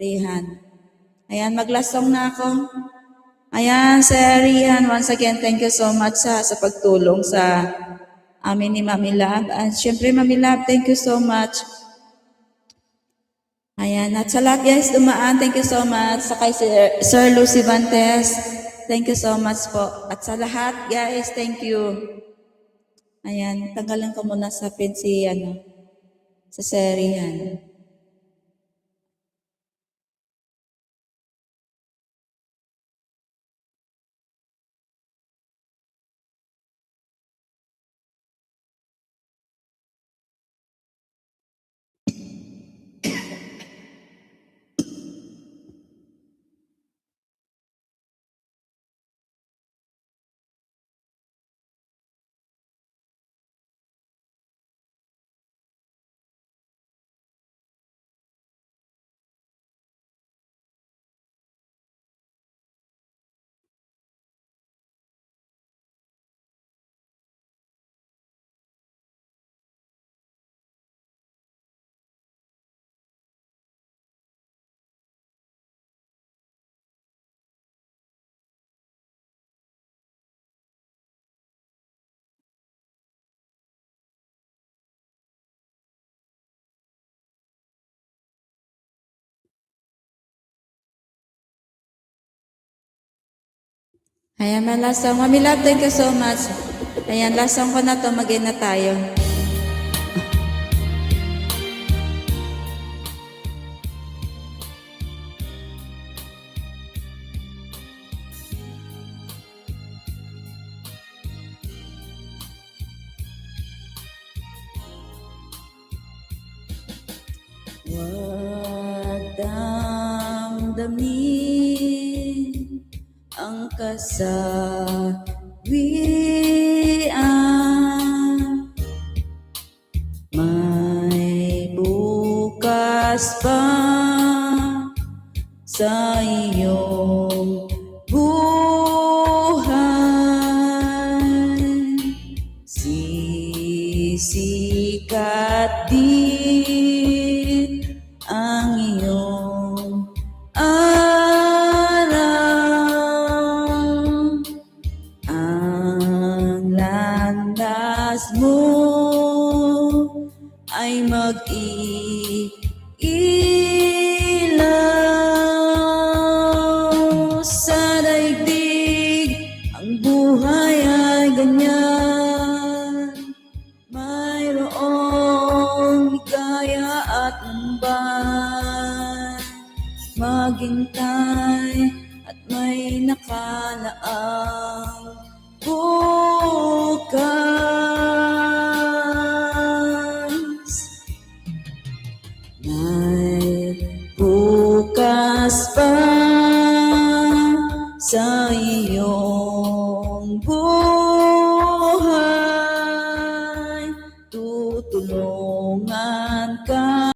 Rihan. Ayan, maglasong na ako. Ayan, Sir Rihan, once again, thank you so much sa pagtulong sa amin ni Mami Lab. At syempre, Mami Lab, thank you so much. Ayan, at sa lahat guys, dumaan, thank you so much. Sa kay Sir Lucy Vantes, thank you so much po. At sa lahat guys, thank you. Ayan, tanggalan ko muna sa pin sa Sir Rihan. Ayan, malasang. Mami Love, thank you so much. Ayan, lasang ko na to, mag-in na tayo. Wag damdamin ang kasawian, may bukas pa sa iyong buhay, sisikat din ang iyong araw, ang landas mo ay mag-iilaw sa daigdig. Ang buhay ay ganyan, mayroong ligaya at ambay, maghintay at may nakalaang bukas. May bukas pa sa iyong buhay, tutulungan ka.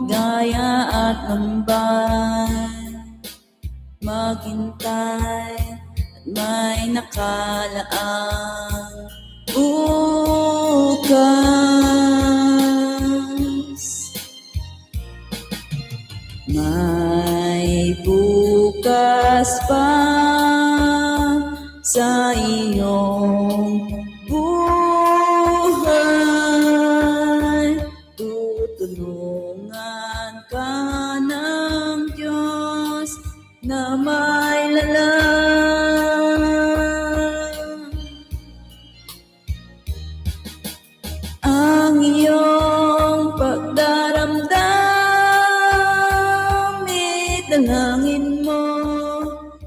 Gaya at lambay, maghintay at may nakalaang bukas. May bukas pa sa iyong buhay, tutulungan na may lalang. Ang iyong pagdaramdam, idalangin mo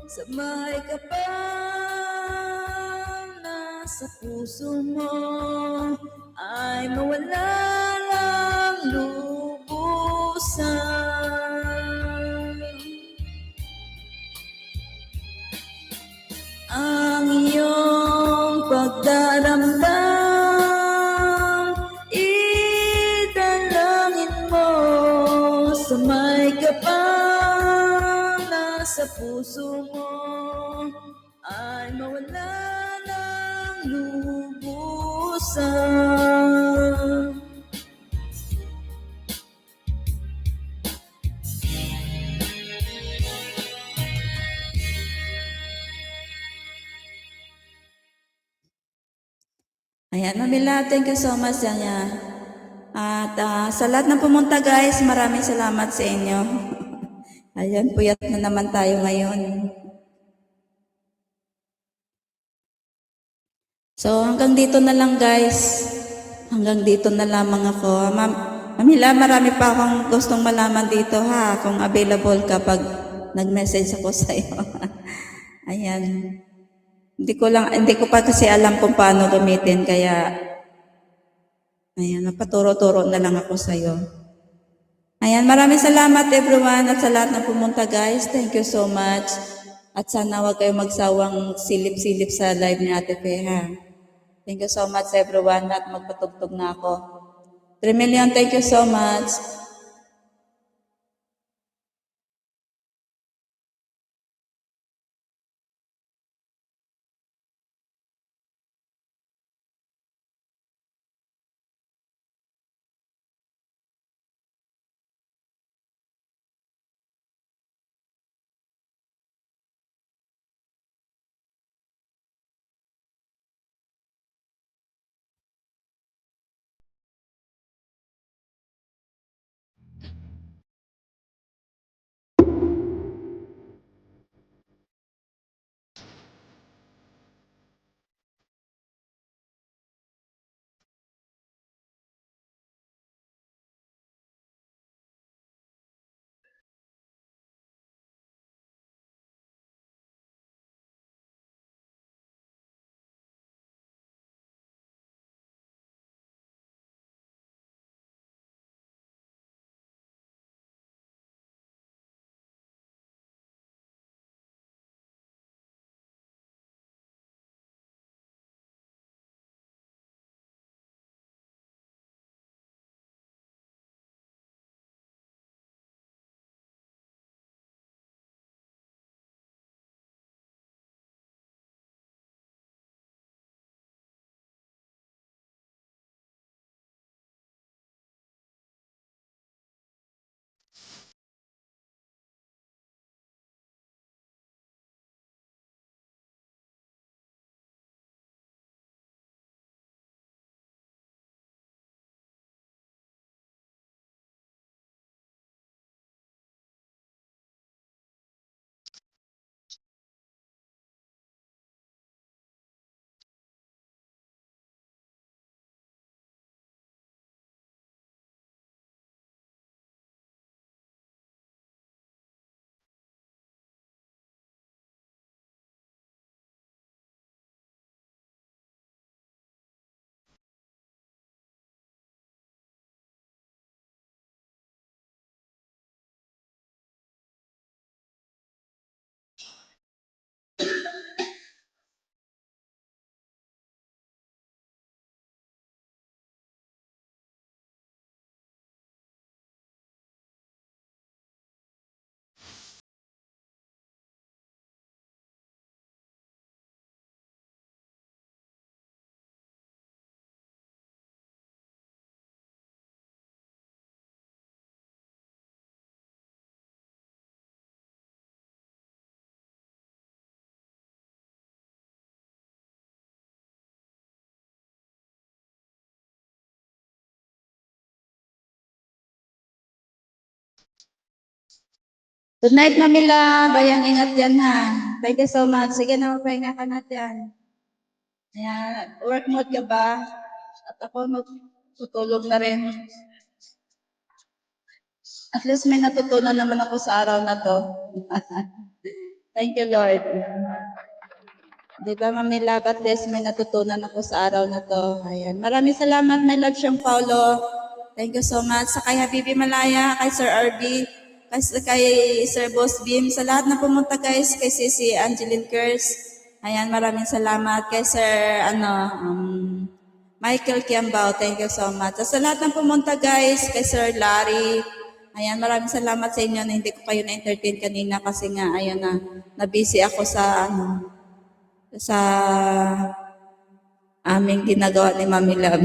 sa may kapal na sa puso mo ay mawala ng lubusan. Ang iyong pagdaramdam, idalangin mo sa may kapal na sa puso mo ay mawala ng lubusan. Ayan, Mamila, thank you so much Yanya. At sa lahat ng pumunta guys, maraming salamat sa inyo. Ayan, puyat na naman tayo ngayon. So hanggang dito na lang guys. Hanggang dito na lamang ako. Mamila, marami pa akong gustong malaman dito ha. Kung available ka pag nag-message ako sa iyo. Ayan. Hindi ko pa kasi alam kung paano gamitin kaya ayan, napaturo-turo na lang ako sa iyo. Ayan, maraming salamat everyone at sa lahat ng pumunta guys. Thank you so much. At sana wag kayo magsawang silip-silip sa live ni Ate Fe ha. Thank you so much everyone at magpatugtog na ako. 3 million, thank you so much. Good night, Mamila. Bayang ingat yan ha. Thank you so much. Sige na, magpahinga ka na dyan. Ayan, work mode ka ba? At ako magtutulog na rin. At least may natutunan naman ako sa araw na to. Thank you, Lord. Di ba, Mamila, at least may natutunan ako sa araw na to. Ayan. Maraming salamat, my love siyang Paulo. Thank you so much. Sa kay Habibi Malaya, kay Sir RB, kay Sir Boss Beam, sa lahat na pumunta guys, kay Sisi Angeline Kers. Ayan, maraming salamat. Kay Sir, Michael Kiambao, thank you so much. Sa lahat ng pumunta guys, kay Sir Larry, ayan, maraming salamat sa inyo na hindi ko kayo na-entertain kanina kasi nga, ayan na busy ako sa, sa aming ginagawa ni Mami Love.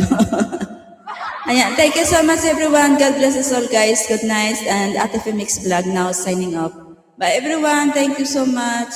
Ayan, thank you so much everyone. God bless us all guys. Good night. And Ate Femix Vlog now signing off. Bye everyone. Thank you so much.